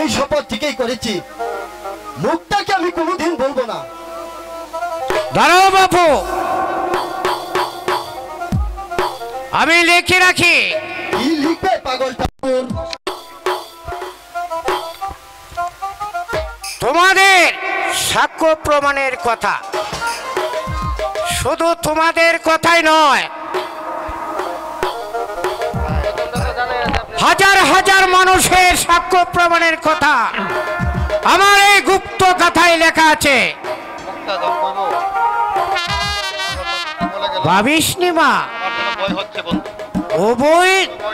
এই শপথ ঠিকই করেছি, মুখটাকে আমি কোনোদিন বলবো না। দাঁড়াও বাপু, আমি লিখে রাখি। কি লিখবে পাগল ঠাকুর? তোমাদের সাক্ষ্য প্রমাণের কথা, শুধু তোমাদের কথাই নয়, হাজার হাজার মানুষের সাক্ষ্য প্রমাণের কথা আমার এই গুপ্ত কথায় লেখা আছে। ভাবিস নি মা,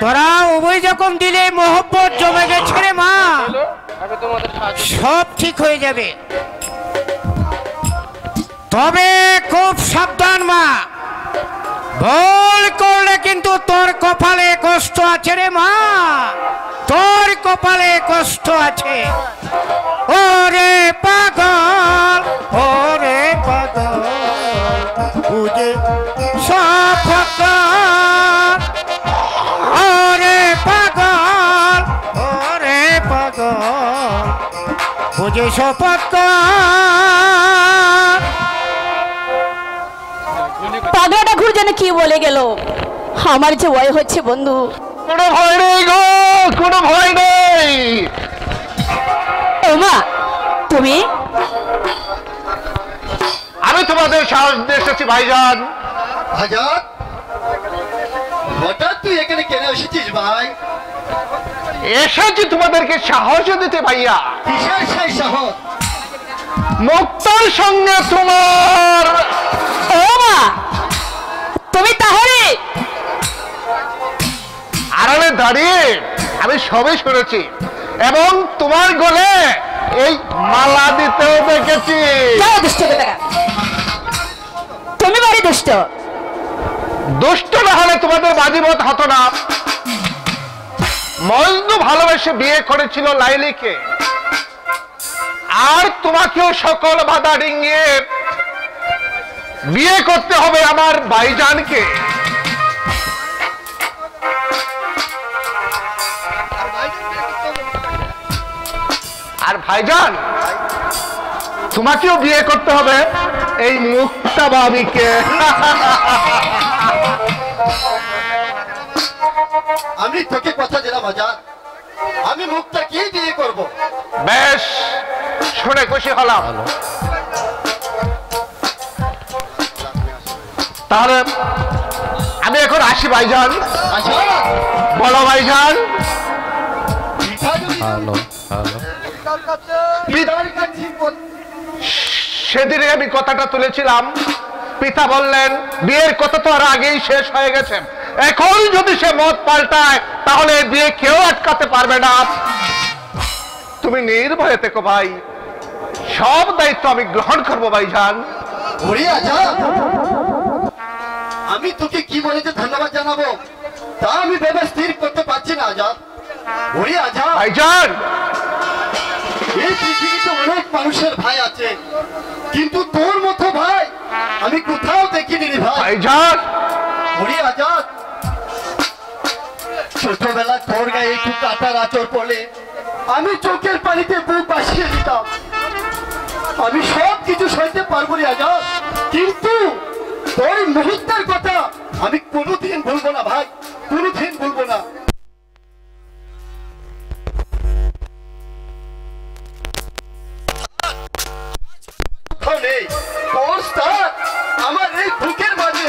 তোরা উভয় যখন দিলে মোহব্বত জমে গেছে রে মা, সব ঠিক হয়ে যাবে। তবে খুব সাবধান মা, ভুল করলে কিন্তু তোর কপালে কষ্ট আছে রে মা, তোর কপালে কষ্ট আছে। ওরে পাগল, ওরে পাগল, বুঝে সফল। ওরে পাগল, ওরে পাগল, বুঝে সফল। পাগলাটা ঘুর যেন কি বলে গেল, আমার যে ভয় হচ্ছে বন্ধু। কোনো ভয় নেই গো, কোনো ভয় নেই। ওমা তুমি? আমি তোমাদের সাহস দিয়ে এসেছি ভাইজান। ভাইজান, হঠাৎ তুই এখানে কেন এসেছিস ভাই? এসেছি তোমাদেরকে সাহস দিতে ভাইয়া। কিসের সেই সাহস? মুক্তার সঙ্গে তোমার। ওমা তুমি তাহলে আড়ালে দাঁড়িয়ে আমি সবই শুনেছি, এবং তোমার গলে এই মালা দিতেও দেখেছি। যাও দুষ্ট বেটা, তুমি বাড়ি দুষ্ট। দুষ্ট না হলে তোমাদের বাজিবত হতো না। মজনু ভালোবেসে বিয়ে করেছিল লাইলিকে, আর তোমাকেও সকল বাধা ডিঙিয়ে বিয়ে করতে হবে আমার ভাইজানকে। আর ভাইজান, তোমাকেও বিয়ে করতে হবে এই মুক্তা বাবিকে। আমি তোকে কথা দিলাম ভাইজান, আমি মুক্তাকেই বিয়ে করব। বেশ, শুনে খুশি হলাম। তাহলে আমি এখন আসি ভাইজান। আচ্ছা বলো ভাইজান। সেদিনে আমি কথাটা তুলেছিলাম, পিতা বললেন বিয়ের কথা তো আর আগেই শেষ হয়ে গেছে, এখন যদি সে মত পাল্টায় তাহলে বিয়ে কেউ আটকাতে পারবে না। তুমি নির্ভয়ে থেকো ভাই, সব দায়িত্ব আমি গ্রহণ করবো ভাইজান। আমি তোকে কি বলে যে ধন্যবাদ জানাবো তা আমি ভেবে স্থির করতে পারছি না আজাদ। ওরে আজাদ ভাইজান, এই পৃথিবীতে অনেক মানুষের ভাই আছে, কিন্তু তোর মতো ভাই আমি কোথাও দেখিনি রে ভাই। ভাইজান, ওরে আজাদ, ছোটবেলা তোর গায়ে একটু কাটার আচর পড়লে আমি চোখের পানিতে বুক ভাসিয়ে দিতাম। আমি সব কিছু সইতে পারবো রে আজাদ, কিন্তু তোর মুহূর্তের কথা আমি কোনোদিন ভুলবো না ভাই, কোনোদিন ভুলবো না। আমার এই বুকের মাঝে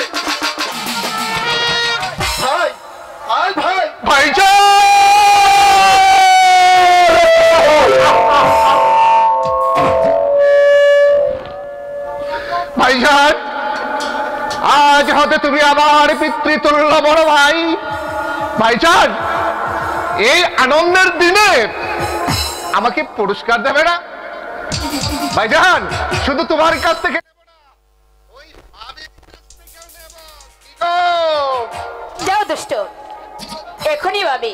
ভাই, আয় ভাই। ভাইজান, ভাইজান, আজ হতে তুমি আমার পিতৃতুল্য বড় ভাই। ভাইজান, এই আনন্দের দিনে আমাকে পুরস্কার দেবে না? ভাইজান, শুধু তোমার কাছ থেকে যাও দুষ্ট, এখনই ভাবি।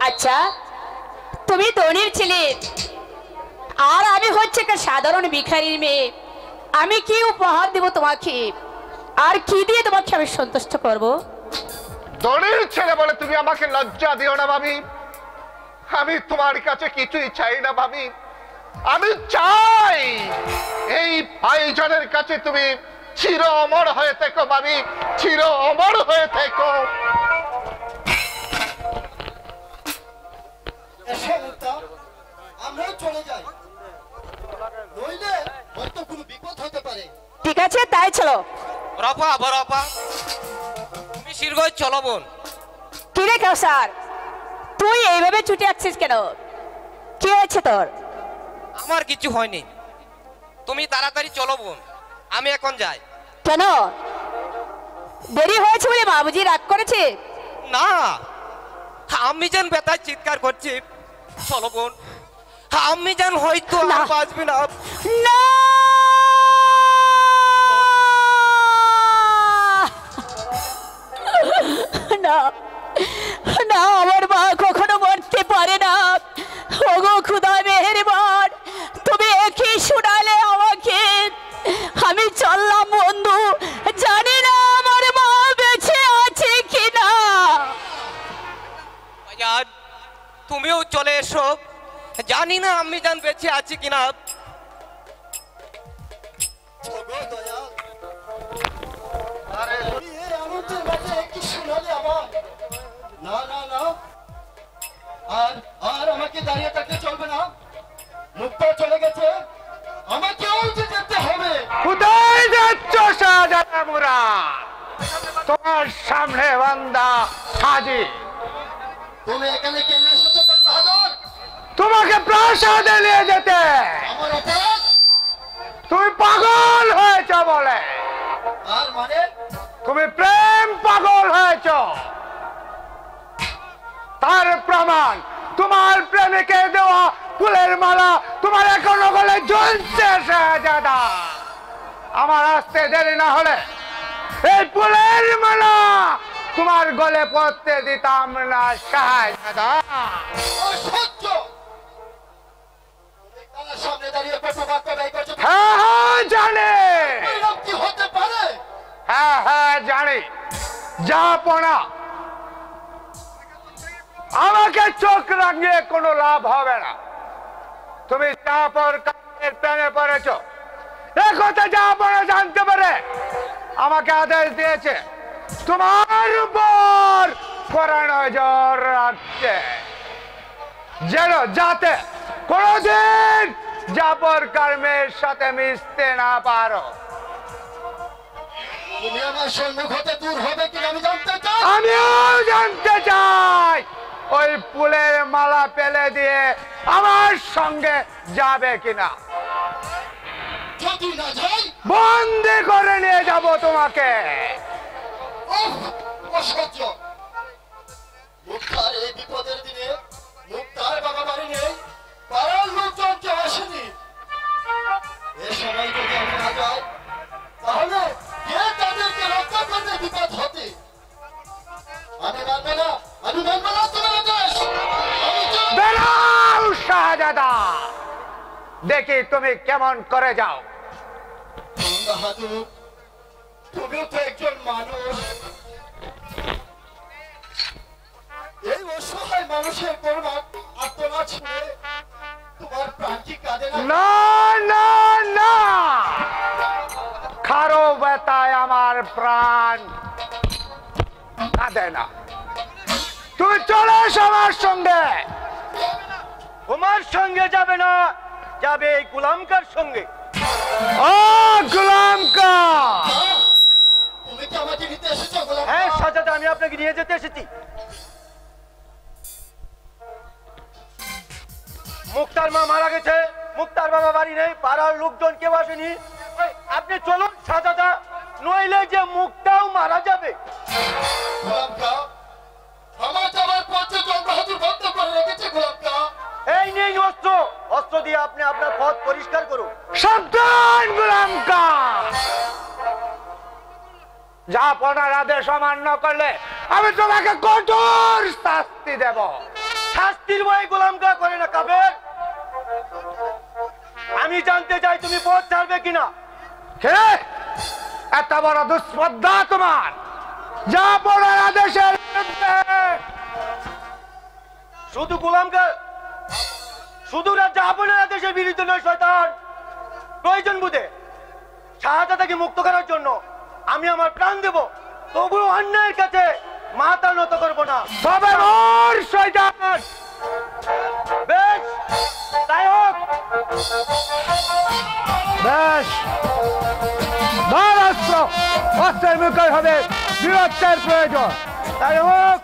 আচ্ছা, তুমি ধনীর ছেলে আর আমি হচ্ছে একটা সাধারণ ভিখারির মেয়ে, আমি কি উপহার দেব তোমাকে, আর কি দিয়ে তোমাকে আমি সন্তুষ্ট করব? ধনীর ছেলে বলে তুমি আমাকে লজ্জা দিও না ভাবি। আমি তোমার কাছে কিছুই চাই না ভাবি, আমি চাই এই ভাইজানের কাছে তুমি চির অমর হয়ে থেকো ভাবি, চির অমর হয়ে থেকো। আমরাও চলে যাই, নইলে হয়তো কোনো বিপদ হতে পারে। ঠিক আছে, তাই চলো। রপা বরপা, তুমি শিরগঞ্জ চলো বোন। কি রে কাউসার, তুই এইভাবে ছুটে আসছিস কেন? কি হয়েছে তোর? আমার কিছু হয়নি, তুমি তাড়াতাড়ি চলো বোন, আমি এখন যাই। কেন দেরি হয়েছে বলে বাবুজি রাগ করেছে? না, আমি যেন ব্যথায় চিৎকার করছি। চলো বোন, আমি যেন হয়তো আর বাঁচবি না। না না না, আমার মা কখনো মরতে পারে না। ওগো খুদা মেহেরবান, তুমি একই শোনালে আমাকে। আমি চললাম বন্ধু, জানি না আমার মা বেঁচে আছে কিনা। বাজান, তুমিও চলে এসো, জানি না আমি জান বেঁচে আছি কিনা। না না না, আর আমাকে দাঁড়িয়ে থাকতে চলবে না। মুক্তা চলে গেছে, আমাকেও যেতে হবে। কোথায় যাচ্ছ শাহজাদা মুরাদ? তোমার সামনে বান্দা হাজির। তুমি এখানে কেন এসেছো বাহাদুর? তোমাকে প্রাসাদে নিয়ে যেতে। আমার অপরাধ? তুমি পাগল হয়েছ বলে। আর মানে? তুমি প্রেম পাগল হয়েছ, তার প্রমাণ তোমার প্রেমিকে দেওয়া ফুলের মালা তোমার এখনো গলে ঝুলছে শাহজাদা। আমার আসতে দেরি না হলে এই ফুলের মালা তোমার গলে পড়তে দিতাম না শাহজাদা। অসহ্য! তুমি কার সামনে দাঁড়িয়ে কত বাক্য ব্যয় করছো? হ্যাঁ হ্যাঁ জানি, এরকম কি হতে পারে? হ্যাঁ হ্যাঁ জানি। যা পড়া, আমাকে চোখ রাঙিয়ে কোনো লাভ হবে না। তুমি যা পর কানের প্রেমে পড়েছ, এ কথা যা পড়া জানতে পারে আমাকে আদেশ দিয়েছে তোমার উপর কড়া নজর রাখছে, যেন যাতে কোনদিন জাফর কার্মের সাথে মিশতে না পারো। তুমি আমার সম্মুখ হতে দূর হবে কিনা আমি জানতে চাই। আমিও জানতে চাই ওই ফুলের মালা পেলে দিয়ে আমার সঙ্গে যাবে কিনা। যদি না যাই, বন্দি করে নিয়ে যাব তোমাকে। অসহ্য! মুক্তার এই বিপদের দিনে মুক্তার বাবা বাড়ি নেই, পাড়ার লোকজন কেউ আসেনি। এ সময় যদি আমি না যাই, তাহলে কে তাদেরকে রক্ষা করবে বিপদ হতে? আমি মানবো না, আমি মানবো না তোমার আদেশ। বেরাও শাহজাদা, দেখি তুমি কেমন করে যাও। বাহাদুর, তুমিও তো একজন মানুষ। এই অসহায় মানুষের করুণা আত্মনাদ শুনে তোমার প্রাণ কি কাঁদে না? না না না, খারো ব্যথায় আমার প্রাণ কাঁদে না। তুই চলে এসো আমার সঙ্গে। তোমার সঙ্গে যাবে না, যাবে এই গুলামকার সঙ্গে। ও গুলামকা, তুমি কি আমাকে নিতে এসেছো গোলাম? হ্যাঁ শাহজাদা, আমি আপনাকে নিয়ে যেতে এসেছি। মুক্তার মা মারা গেছে, মুক্তার বাবা বাড়ি নেই, পাড়ার লোকজন কেউ আসেনি। আপনি চলুন শাহজাদা, নইলে যে মুক্তাও মারা যাবে। গোলামকা, আমার যাবার পথে জল বাহাদুর বন্ধ করে রেখেছে। গোলামকা, এই নেই অস্ত্র, অস্ত্র দিয়ে আপনি আপনার পথ পরিষ্কার করুন। সাবধান গুলামকা, যা পড়ার আদেশ অমান্য করলে আমি তোমাকে কঠোর শাস্তি দেব। শাস্তির ভয়ে গোলামকা করে না কাফের। আমি জানতে চাই তুমি পথ ছাড়বে কিনা। কে এত বড় দুঃস্পর্ধা তোমার? যা পড়ার আদেশের বিরুদ্ধে শুধু গোলামকে শুধু রাজ্য আপনার আদেশের বিরুদ্ধে নয় শয়তান, প্রয়োজন বুঝে শাহজাদাকে মুক্ত করার জন্য আমি আমার প্রাণ দেব, তবুও অন্যায়ের কাছে মাথা নত করবো না। শয়তান বেশ, তাই হোক। বেশ, অস্ত্রের মুখে হবে বীরত্বের প্রয়োজন, তাই হোক।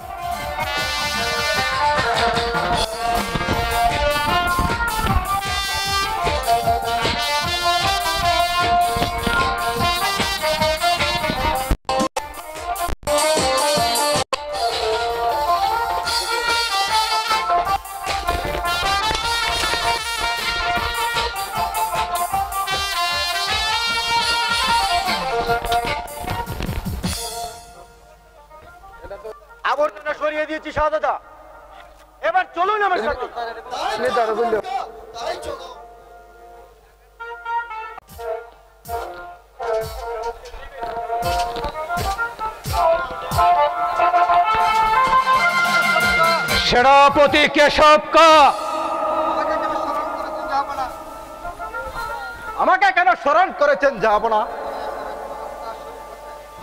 আবর্জনা সরিয়ে দিয়েছি শাহজাদা, এবার চলুন আমার সাথে। সেনাপতি কেশব কা আমাকে কেন স্মরণ করেছেন যাব না?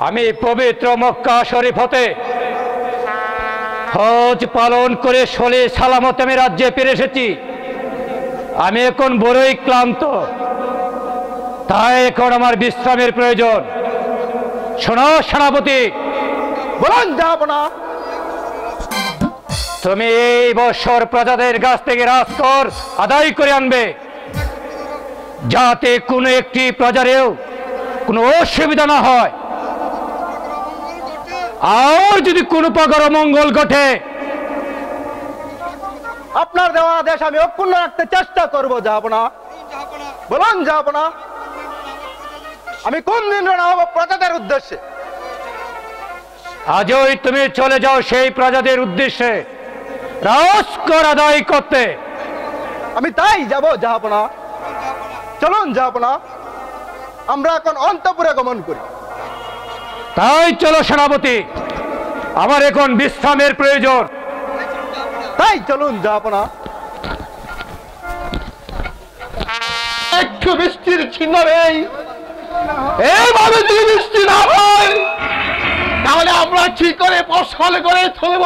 আমি পবিত্র মক্কা শরীফ হতে হজ পালন করে সলে সালামতে আমি রাজ্যে ফিরে এসেছি। আমি এখন বড়ই ক্লান্ত, তাই এখন আমার বিশ্রামের প্রয়োজন। শোনো সেনাপতি, বলুন যাব না। তুমি এই বৎসর প্রজাদের কাছ থেকে রাজকর আদায় করে আনবে, যাতে কোনো একটি প্রজারেও কোনো অসুবিধা না হয়। আর যদি কোনো প্রকার মঙ্গল ঘটে, আপনার দেওয়া আদেশ আমি অক্ষুণ্ণ রাখতে চেষ্টা করব। যাব না, বলুন যাব না। আমি কোন দিন রওনা হব প্রজাদের উদ্দেশ্যে? আজই তুমি চলে যাও সেই প্রজাদের উদ্দেশ্যে রাজকর আদায় করতে। আমি তাই যাব, যাব না। চলুন যাব না, আমরা এখন অন্তঃপুরে গমন করি। তাই চলো সেনাপতি, আমার এখন বিশ্রামের প্রয়োজন। তাই চলুন যাব না। একটু বৃষ্টির চিহ্ন নেই, এইভাবে যদি বৃষ্টি না হয় তাহলে আমরা কি করে ফসল করে তুলব?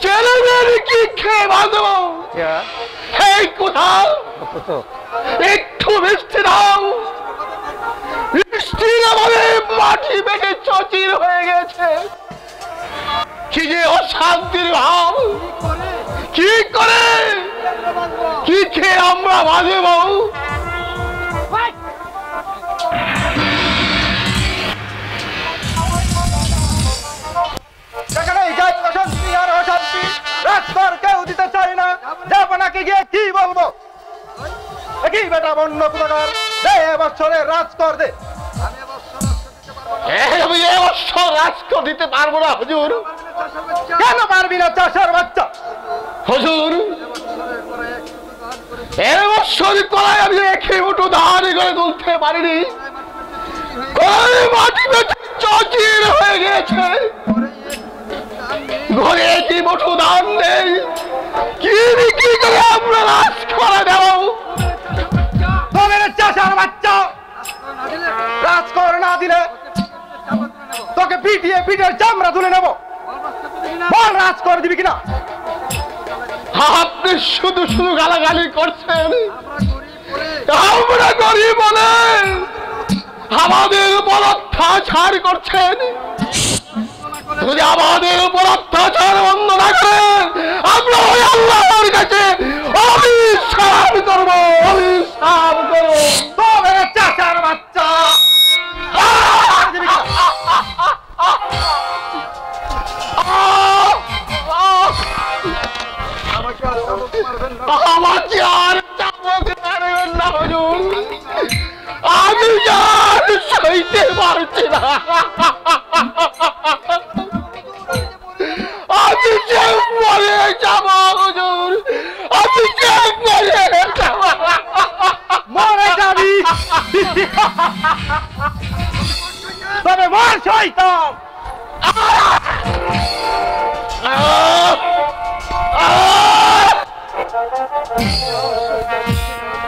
ছেলে মেয়ের কি খেয়ে বাঁধব? এই কোথাও একটু বৃষ্টি দাও। বৃষ্টির অভাবে মাটি বেঁকে চচির হয়ে গেছে। কি যে অশান্তির ভাব! কি করে কি খেয়ে আমরা বাঁধব? অশান্তি আর অশান্তি, রাজকর কেউ দিতে চাই না। যাবনাকে গিয়ে কি বলবো? কি বেটা বন্য কোথাকার, দে এবছরে রাজকর দে। আমি এবছর রাজকর দিতে পারবো না হুজুর। কেন পারবি না চাষার বাচ্চা? হুজুর, এবছর কলাই আমি একই মুঠো ধান করে তুলতে পারিনি। কলাই মাটি বেঁচে চচির হয়ে গেছে। ঘরে একই মুঠো ধান নেই, কি বিক্রি করে আমরা রাজ করে দেব? চাষার বাচ্চা, রাজকর না দিলে তোকে পিটিয়ে পিঠের চামড়া তুলে নেব। বল রাজকর দিবি কিনা? আপনি শুধু শুধু গালাগালি করছেন। আমরা গরিব বলে আমাদের উপর অত্যাচার করছেন। যদি আমাদের উপর অত্যাচার বন্ধ না করেন, আমরা ওই আল্লাহর কাছে অভিশাপ করব, অভিশাপ করব। তবে চাচার বাচ্চা, আমাকে আর চামক মারবেন না হুজুর, আমি আর সইতে পারছি না। আমি যে মরে যাব হুজুর, আমি যে মরে যাব। মরে যাবি তবে মর শয়তান।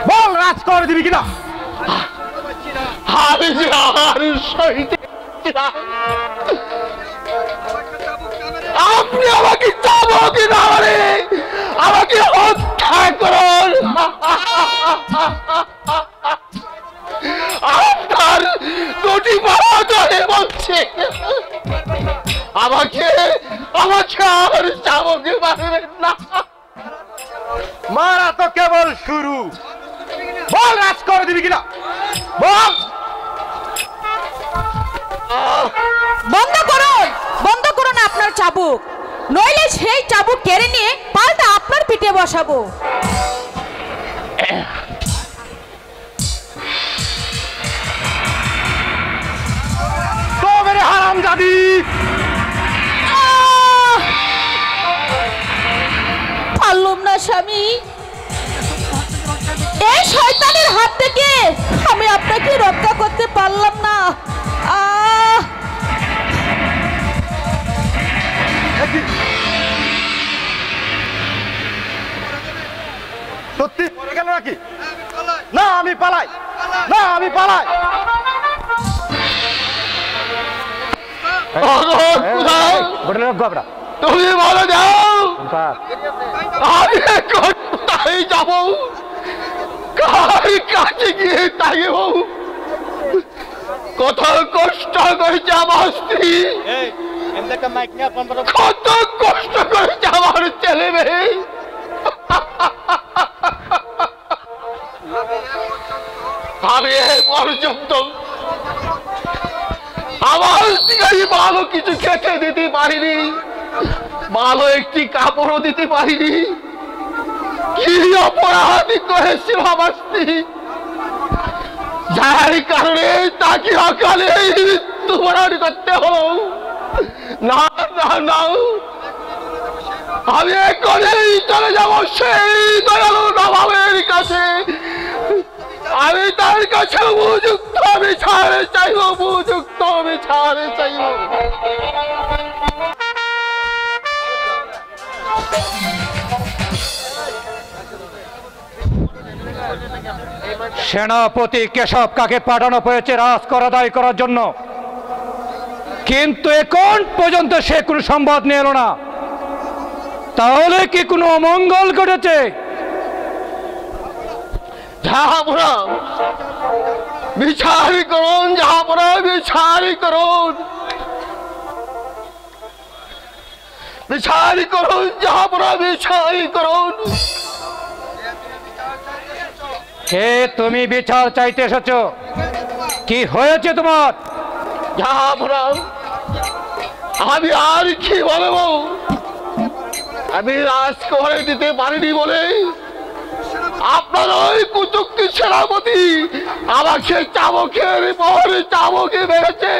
বল রাজ করে দিবি কিনা? আমি যে আর সইতে পারছি না। আপনি আমাকে চাবুক না মারে আমাকে হত্যা করুন। আপনার দুটি পা ধরে বলছে আমাকে আমাকে আর চাবুকে মারবেন না। মারা তো কেবল শুরু। বল রাজ করে দিবি কিনা? বল। বন্ধ করুন আপনার চাবুক, নইলে সেই চাবুক কেড়ে নিয়ে পাল্টা আপনার পিঠে বসাবো। তো মেরে হারামজাদি, পারলাম না স্বামী, এই শয়তানের হাত থেকে আমি আপনাকে রক্ষা করতে পারলাম না। সত্যি মরে গেল নাকি? না আমি পালাই, না আমি পালাই। তুমি বলো যাও, আমি কোথায় যাব, কার কাছে গিয়ে থাকব? কত কষ্ট করেছে আমার স্ত্রী, কত কষ্ট করেছে আমার ছেলে মেয়ে। আমি পর্যন্ত আমার দিকে ভালো কিছু খেতে দিতে পারিনি, ভালো একটি কাপড়ও দিতে পারিনি। কি অপরাধ করেছিল আমার স্ত্রী, যার কারণে তাকে অকালে মৃত্যুবরণ করতে হলো। না না না, আমি এখনই চলে যাব সেই দয়ালু নবাবের কাছে। আমি তার কাছে উপযুক্ত বিচার চাইব, উপযুক্ত বিচার চাইব। সেনাপতি কেশব কাকে পাঠানো হয়েছে রাজকর আদায় করার জন্য, কিন্তু এখন পর্যন্ত সে কোনো সংবাদ নিয়ে এলো না। তাহলে কি কোনো অমঙ্গল ঘটেছে? জাহাপনা বিচার করুন, জাহাপনা বিচার করুন, বিচার করুন, জাহাপনা বিচার করুন। কে তুমি বিচার চাইতে এসেছ? কি হয়েছে তোমার? জাহাপনা আমি আর কি বলবো, আমি রাজ করে দিতে পারিনি বলে আপনার ওই কুচুক্তি সেনাপতি আমাকে চাবকের পর চাবকে মেরেছে,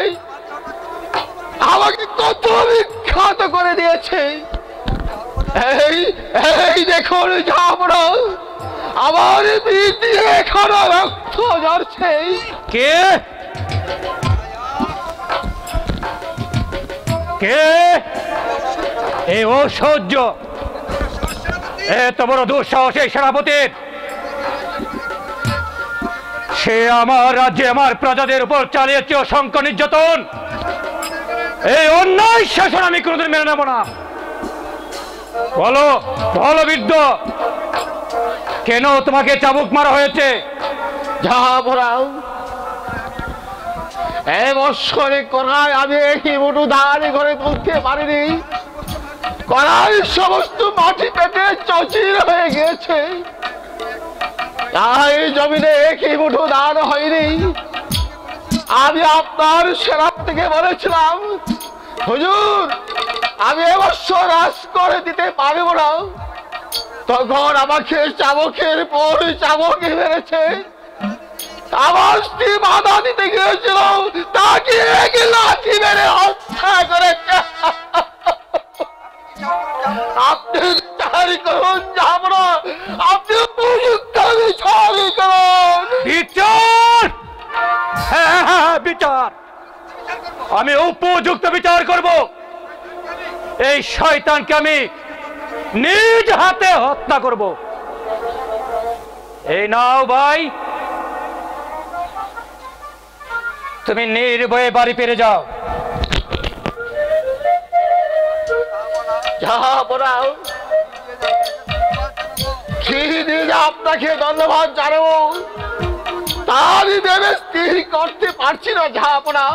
আমাকে কত বিখ্যাত করে দিয়েছে। এই এই দেখুন জাহাপনা, আমার পিঠে এখনো রক্ত ঝরছে। কে কে এই অসহ্য, এত বড় দুঃসাহস এই সেনাপতির! সে আমার রাজ্যে আমার প্রজাদের উপর চালিয়েছে অসংখ্য নির্যাতন। এই অন্যায় শাসন আমি কোনোদিন মেনে নেব না। বলো বলো বৃদ্ধ, কেন তোমাকে চাবুক মারা হয়েছে? জাহাপনা এই বৎসরে করায় আমি একই মুঠো ধান ঘরে তুলতে পারিনি, করার সমস্ত মাটি পেটে চচির হয়ে গেছে। তাই জমিনে একই মুঠো ধান হয়নি। আমি আপনার সেনাপ থেকে বলেছিলাম, হুজুর আমি এবছর রাজ করে দিতে পারব না। তখন আমাকে চাবকের পর চাবকে মেরেছে। আমার স্ত্রী বাধা দিতে গিয়েছিল, তাকে এক লাঠি মেরে হত্যা করেছে। আপনি বিচার করুন জাহাপনা, আপনি উপযুক্ত বিচার করুন। বিচার? হ্যাঁ হ্যাঁ বিচার, আমি উপযুক্ত বিচার করব। এই শয়তানকে আমি নিজ হাতে হত্যা করব। এই নাও ভাই, তুমি নির্ভয়ে বাড়ি ফিরে যাও। আপনাকে ধন্যবাদ জানাবো, তা আমি ভেবে স্থির করতে পারছি না। যাহাপনা,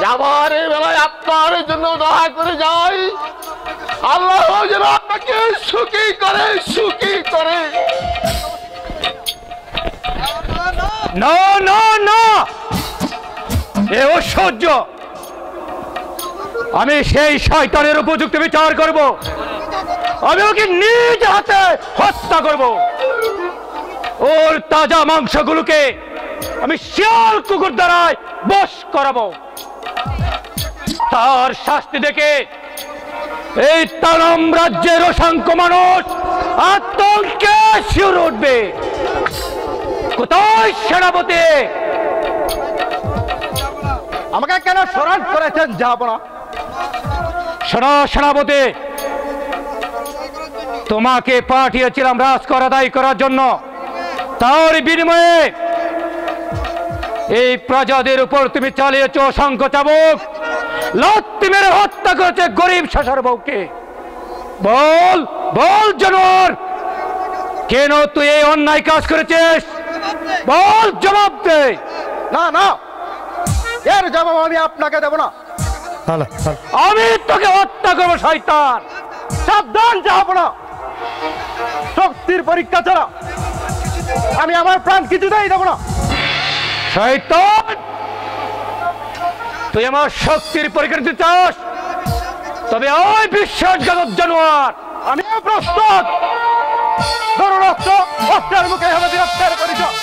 যাবার বেলায় আপনার জন্য দয়া করে যাই, আল্লাহ যেন আপনাকে সুখী করে, সুখী করে। না না না, এ অসহ্য। আমি সেই শয়তানের উপযুক্ত বিচার করব। আমি ওকে নিজ হাতে হত্যা করব। ওর তাজা মাংসগুলোকে আমি শিয়াল কুকুর দ্বারায় বশ করাবো। তার শাস্তি দেখে এই তানাম রাজ্যের অসংখ্য মানুষ আতঙ্কে শিউরে উঠবে। কোথায় সেনাপতি? আমাকে কেন স্মরণ করেছেন যাহাপনা? সেনাপতি, তোমাকে পাঠিয়েছিলাম রাজকর আদায় করার জন্য। তার বিনিময়ে এই প্রজাদের উপর তুমি চালিয়েছ অসংখ্য চাবুক, লাথি মেরে হত্যা করেছে গরিব শেষার বউকে। বল বল জানোয়ার, কেন তুই এই অন্যায় কাজ করেছিস? বল, জবাব দে। না না, এর জবাব আমি আপনাকে দেব না। আমি তোকে হত্যা করবো শয়তান। সাবধান যাহাপনা, শক্তির পরীক্ষা ছাড়া আমি আমার প্রাণ কিছুতেই দেব না। শয়তান, তুই আমার শক্তির পরীক্ষা দিতে চাস? তবে ওই বিশ্বাসঘাতক জানোয়ার, আমি প্রস্তুত। ধরুন অস্ত্র, অস্ত্রের মুখে হবে বীরত্বের পরিচয়।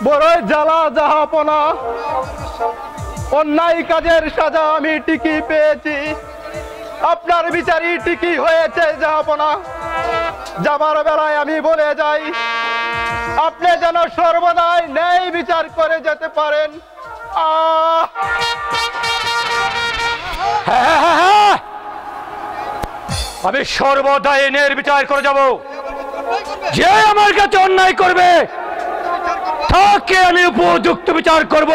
বড়ই জ্বালা যাহাপনা, অন্যায় কাজের সাজা আমি ঠিকই পেয়েছি, আপনার বিচারই ঠিকই হয়েছে যাহাপনা। যাবার বেলায় আমি বলে যাই, আপনি যেন সর্বদাই ন্যায় বিচার করে যেতে পারেন। আমি সর্বদাই ন্যায়ের বিচার করে যাব। যে আমার কাছে অন্যায় করবে তাকে আমি উপযুক্ত বিচার করব,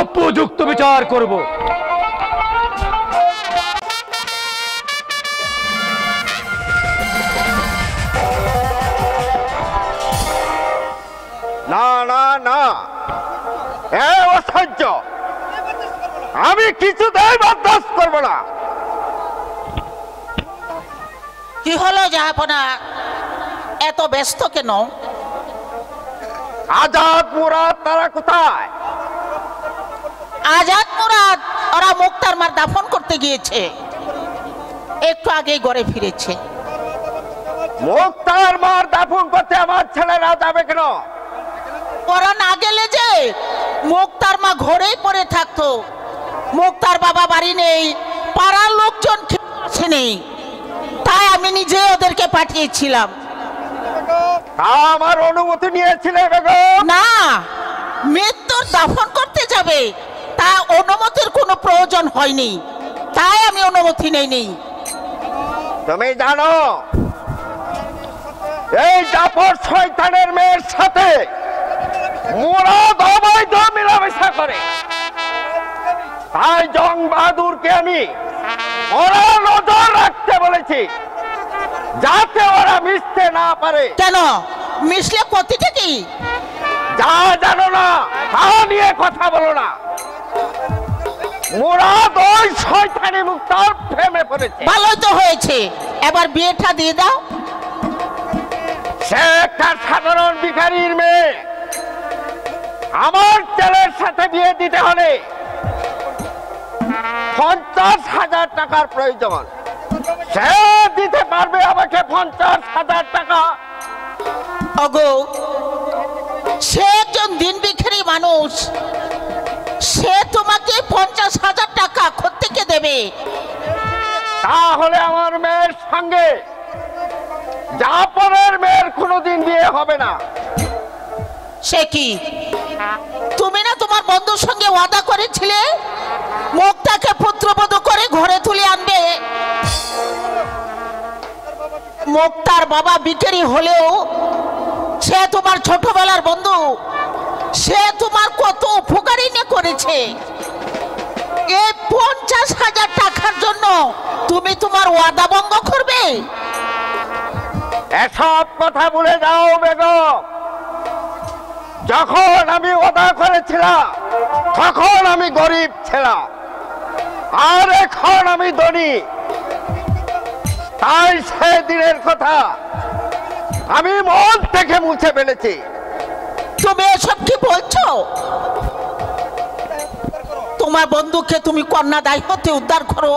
উপযুক্ত বিচার করব। না না না, এ অসহ্য, আমি কিছুতেই বরদাস্ত করব না। কি হলো জাহাপনা, এত ব্যস্ত কেন? আজাদ মুরাদ তারা কোথায়? আজাদ মুরাদ ওরা মুক্তার মার দাফন করতে গিয়েছে, একটু আগেই ঘরে ফিরেছে। মুক্তার মার দাফন করতে আমার ছেলেরা যাবে কেন? ওরা না গেলে যে মুক্তার মা ঘরেই পড়ে থাকতো। মুক্তার বাবা বাড়ি নেই, পাড়ার লোকজন আসেনি, তাই আমি নিজে ওদেরকে পাঠিয়েছিলাম। আমার অনুমতি নিয়েছিলে বেগম? না, মৃত্যুর দাফন করতে যাবে তা অনুমতির কোনো প্রয়োজন হয়নি, তাই আমি অনুমতি নেইনি। তুমি জানো এই জাফর শয়তানের মেয়ের সাথে মুরাদ অবৈধ মেলামেশা করে, তাই জং বাহাদুরকে আমি ওরা নজর রাখতে বলেছি, যাতে ওরা মিশতে না পারে। কেন মিশলে ক্ষতিটা কি? যা জানো না তা নিয়ে কথা বলো না। মুরাদ ওই শয়তানি মুক্তার প্রেমে পড়েছে। ভালোই তো হয়েছে, এবার বিয়েটা দিয়ে দাও। সে একটা সাধারণ ভিখারির মেয়ে, আমার ছেলের সাথে বিয়ে দিতে হলে 50,000 টাকার প্রয়োজন। সে দিতে পারবে আমাকে 50,000 টাকা? ওগো, সে একজন দিন ভিখারি মানুষ, সে তোমাকে 50,000 টাকা কোত্থেকে দেবে? তাহলে আমার মেয়ের সঙ্গে জাহাপনার মেয়ের কোনোদিন বিয়ে হবে না। সে কি, তুমি না তোমার বন্ধুর সঙ্গে ওয়াদা করেছিলে মুক্তাকে পুত্রবধূ করে ঘরে তুলে আনবে? মুক্তার বাবা বিকেরি হলেও সে তোমার ছোটবেলার বন্ধু, সে তোমার কত উপকারী করেছে। এই 50,000 টাকার জন্য তুমি তোমার ওয়াদা ভঙ্গ করবে? এসব কথা বলে যাও বেগম। যখন আমি ওয়াদা করেছিলাম তখন আমি গরিব ছিলাম, আর এখন আমি ধনী। তাই সেদিনের কথা আমি মন থেকে মুছে ফেলেছি। তুমি এসব কি বলছো? তোমার বন্ধুকে তুমি কন্যা দায় হতে উদ্ধার করো,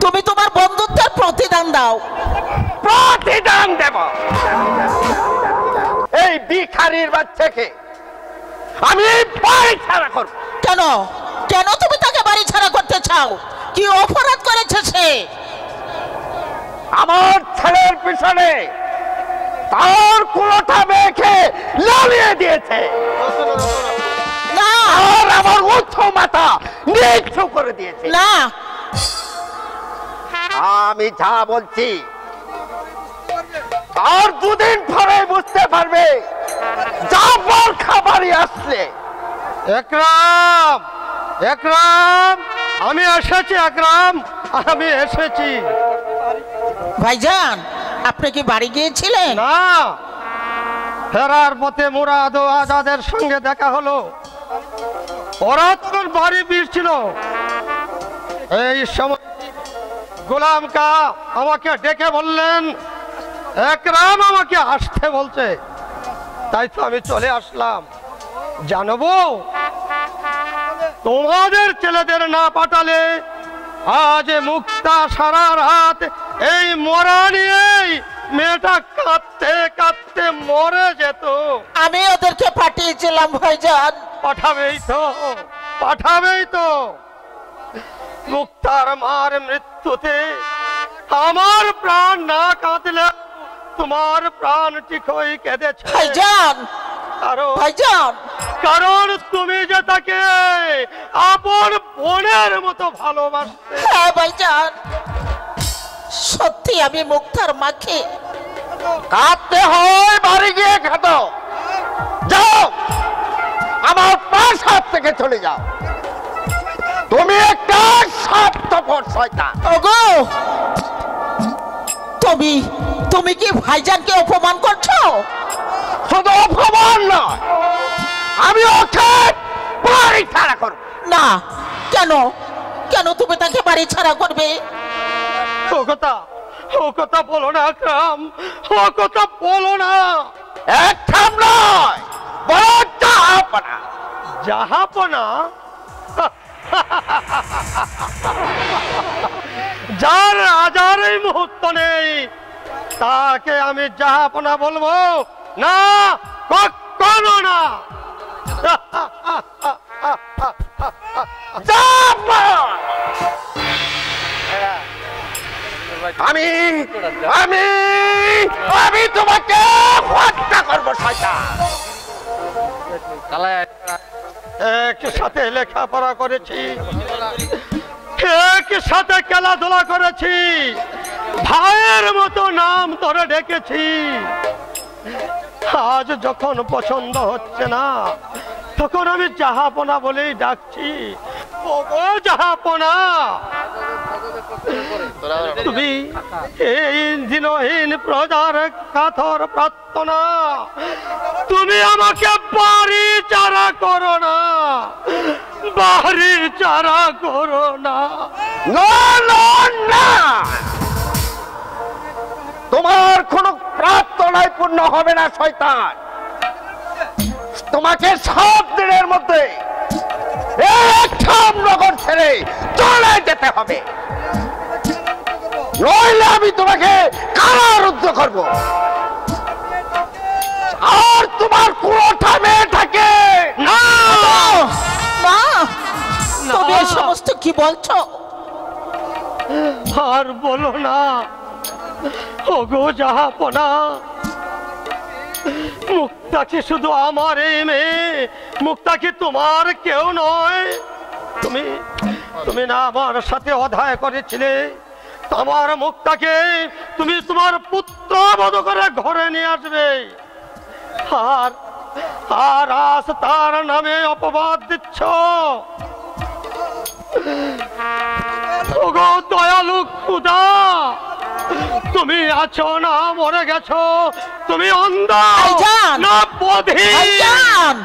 তুমি তোমার বন্ধুত্বের প্রতিদান দাও। প্রতিদান দেব? এই ভিখারির বাচ্চাকে আমি বাড়ি ছাড়া করব। কেন কেন তুমি তাকে বাড়ি ছাড়া করতে চাও? কি অপরাধ করেছে সে? আমার ছেলের পিছনে তার কুলোটা মেখে লালিয়ে দিয়েছে, না আর আমার উচ্চ মাথা নিচু করে দিয়েছে। না, আমি যা বলছি আর দুদিন পরে বুঝতে পারবে। জাফর খাবারই আসলে। একরাম, একরাম, আমি এসেছি। একরাম, আমি এসেছি। ভাইজান আপনি কি বাড়ি গিয়েছিলেন? না, ফেরার পথে মুরাদ ও আজাদের সঙ্গে দেখা হলো। ওরা তোর বাড়ি ফিরছিল। এই সময় গোলাম কা আমাকে ডেকে বললেন একরাম আমাকে আসতে বলছে। তাই তো আমি চলে আসলাম। জানবো তোমাদের ছেলেদের না পাঠালে আজ মুক্তা সারা রাত এই মরা নিয়েই মেয়েটা কাঁদতে কাঁদতে মরে যেত। আমি ওদেরকে পাঠিয়েছিলাম ভাইজান। পাঠাবেই তো, পাঠাবেই তো। মুক্তার মার মৃত্যুতে আমার প্রাণ না কাঁদলে তোমার প্রাণ ঠিকই কেঁদেছে ভাইজান। ভাইজান, কারণ তুমি যে তাকে আপন বোনের মতো ভালোবাসতে। হ্যাঁ ভাইজান, সত্যি আমি মুক্তার মাকে। কাঁদতে হয় বাড়ি গিয়ে খাতো। যাও, আমার পাশ হাত থেকে চলে যাও। তুমি একটা স্বার্থপর শয়তান। ওগো, তুমি কি ভাইজানকে অপমান করছো? শুধু অপমান নয়, আমি ওকে বাড়ি ছাড়া করব। না, কেন কেন তুমি তাকে বাড়ি ছাড়া করবে? ও কথা বলো না আকরাম, ও কথা বলো না। একদম নয়, বড় জাহাপনা। জাহাপনা? যার রাজার এই মুহূর্ত নেই তাকে আমি জাহাপনা বলবো না, কখনো না। আমি আমি আমি তোমাকে হত্যা করবো শয়তান। একসাথে লেখাপড়া করেছি, একসাথে খেলাধুলা করেছি, ভাইয়ের মতো নাম ধরে ডেকেছি। আজ যখন পছন্দ হচ্ছে না তখন আমি জাহাপনা বলেই ডাকছি। ওগো জাহাপনা, তুমি এই দিনহীন প্রজার কাতর প্রার্থনা, তুমি আমাকে বাড়ি চারা করো না, বাড়ি চারা করো না। না, তোমার কোন প্রার্থনাই পূর্ণ হবে না শয়তান। তোমাকে 7 দিনের মধ্যে নগর ছেড়ে চলে যেতে হবে, নইলে আমি তোমাকে কারারুদ্ধ করব। আর তোমার কুড়োটা মেয়েটাকে তুমি এই সমস্ত কি বলছো? আর বলো না ওগো জাহাপনা, মুক্তা কি শুধু আমার এই মেয়ে? মুক্তা কি তোমার কেউ নয়? তুমি তুমি না আমার সাথে অধ্যায় করেছিলে? আমার মুক্তাকে তুমি তোমার পুত্র বধ করে ঘরে নিয়ে আসবে, আর আর আজ তার নামে অপবাদ দিচ্ছ। ওগো দয়ালু খোদা, তুমি আছো না মরে গেছো? তুমি অন্ধ ভাইজান, না বধির? ভাইজান,